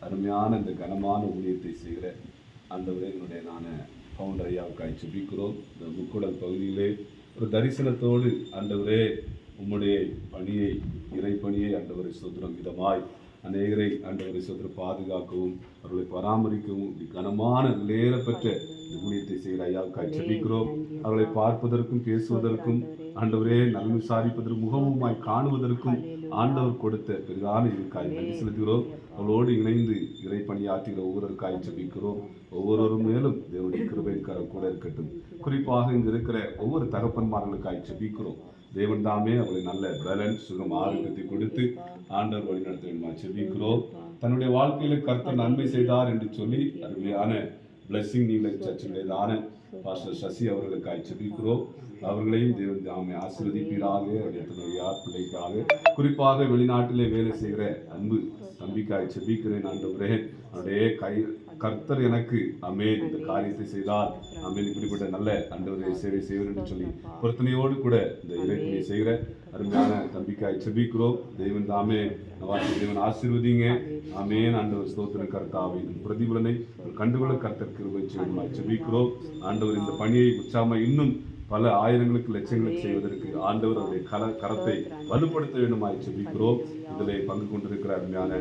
அருமையான இந்த கனமான ஊழியத்தை செய்கிற ஆண்டவரே, என்னுடைய ஃபவுண்டர் ஐயாவுக்காய் ஜெபிக்கிறோம். இந்த முக்குடல் பகுதியிலே ஒரு தரிசனத்தோடு ஆண்டவரே உம்முடைய பணியை, இறை பணியை ஆண்டவரை ஸ்தோத்திரம் விதமாய் அநேகரை ஆண்டவரை ஸ்தோத்திரம் பாதுகாக்கவும் அவர்களை பராமரிக்கவும் கனமான விலையேறப்பெற்ற இந்த ஊழியத்தை செய்கிற ஐயாவுக்காய் ஜெபிக்கிறோம். அவர்களை பார்ப்பதற்கும் பேசுவதற்கும் ஆண்டவரே நலன் விசாரிப்பதற்கும் முகமுமாய் காணுவதற்கும் ஆண்டவர் கொடுத்த பெரிதான இதுக்காய் நன்றி செலுத்துகிறோம். அவளோடு இணைந்து இறை பணியாற்றுகிற ஒவ்வொருவருக்காய் ஜெபிக்கிறோம். ஒவ்வொரு மேலும் தேவனுடைய கிருபையின் கரம் கூட இருக்கட்டும். குறிப்பாக இங்கு இருக்கிற ஒவ்வொரு தகப்பன்மார்களுக்காய் ஜெபிக்கிறோம். தேவன் தாமே அவளை நல்ல பேலன்ஸ், சுகம், ஆரோக்கியத்தை கொடுத்து ஆண்டவர் வழி நடத்த வேண்டுமா ஜெபிக்கிறோம். தன்னுடைய வாழ்க்கையில கர்த்தர் நன்மை செய்தார் என்று சொல்லி அருமையான பிளஸிங் நீலர் சர்ச்சினுடையதான பாஸ்டர் சசி அவர்களுக்காய் ஜெபிக்கிறோம். அவர்களையும் தேவன் தாமே ஆசீர்வதிப்பீராக. அவருடைய பிள்ளைக்காக குறிப்பாக வெளிநாட்டிலே வேலை செய்கிற அன்பு தம்பிக்காய் ஜெபிக்கிறேன். ஆண்டவரே, அவருடைய கர்த்தர் எனக்கு அமேன் இந்த காரியத்தை செய்தால் அமேன் இப்படிப்பட்ட நல்ல ஆண்டவரை சேவை செய்வேன் என்று சொல்லி பொருத்தனையோடு கூட இந்த இறைப்பணியை செய்கிற அருமையான தம்பிக்காய் ஜெபிக்கிறோம். தேவன் தாமே தேவன் ஆசீர்வதிங்க. ஆமென். ஆண்டவர் ஸ்தோத்திரம். கர்த்தாவே பிரதிபலனை கண்டுகொள்ள கர்த்தர் கிருபை செய்யுமாய் ஜெபிக்கிறோம். ஆண்டவர் இந்த பணியை உற்சாகமா இன்னும் பல ஆயிரங்களுக்கு லட்சங்களுக்கு செய்வதற்கு ஆண்டவர் அவருடைய கரத்தை வலுப்படுத்த வேண்டுமாய் ஜெபிக்கிறோம். இதில் பங்கு கொண்டிருக்கிற அருமையான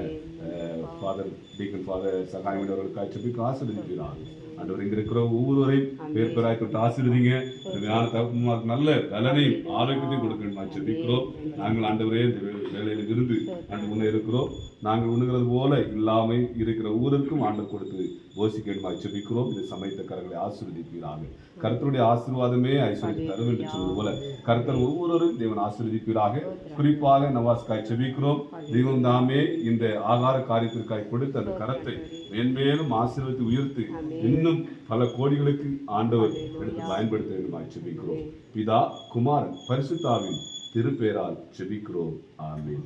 ஃபாதர் டீக்கன் ஃபாதர் சகாயம் அவர்களுக்காய் ஜெபிக்க ஆசீர்வதிக்கிறார். ஆண்டவர் இங்க இருக்கிற ஒவ்வொருவரையும் பேர் பேராய் தொட்டு ஆசீர்வதிங்க. நல்ல பலனையும் ஆரோக்கியத்தையும் கொடுக்க வேண்டுமாய் ஜெபிக்கிறோம். நாங்கள் ஆண்டவரே இந்த வேலையில இருந்து முன்னே இருக்கிறோம். நாங்கள் உண்ணுகிறது போல இல்லாமை இருக்கிற ஊருக்கும் ஆண்டவர் கொடுத்து போசிக்க வேண்டுமாய் ஜெபிக்கிறோம். இந்த சமயத்த கரங்களை ஆசீர்வதிப்பீராக. கர்த்தருடைய ஆசீர்வாதமே ஐஸ்வர்யத்தை தரும் என்று சொல்வது போல கர்த்தர் ஒவ்வொருவரும் தேவன் ஆசீர்வதிப்பீராக. குறிப்பாக நவாஸ்காய் ஜெபிக்கிறோம். தெய்வம் தாமே இந்த ஆகார காரியத்திற்காய் கொடுத்து அந்த கரத்தை மேன்மேலும் ஆசீர்வதித்து உயர்த்து இன்னும் பல கோடிகளுக்கு ஆண்டவர் எடுத்து பயன்படுத்த வேண்டுமாய் ஜெபிக்கிறோம். பிதா, குமாரன், பரிசுத்தாவின் திருப்பேரால் ஜெபிக்கிறோம். ஆமென்.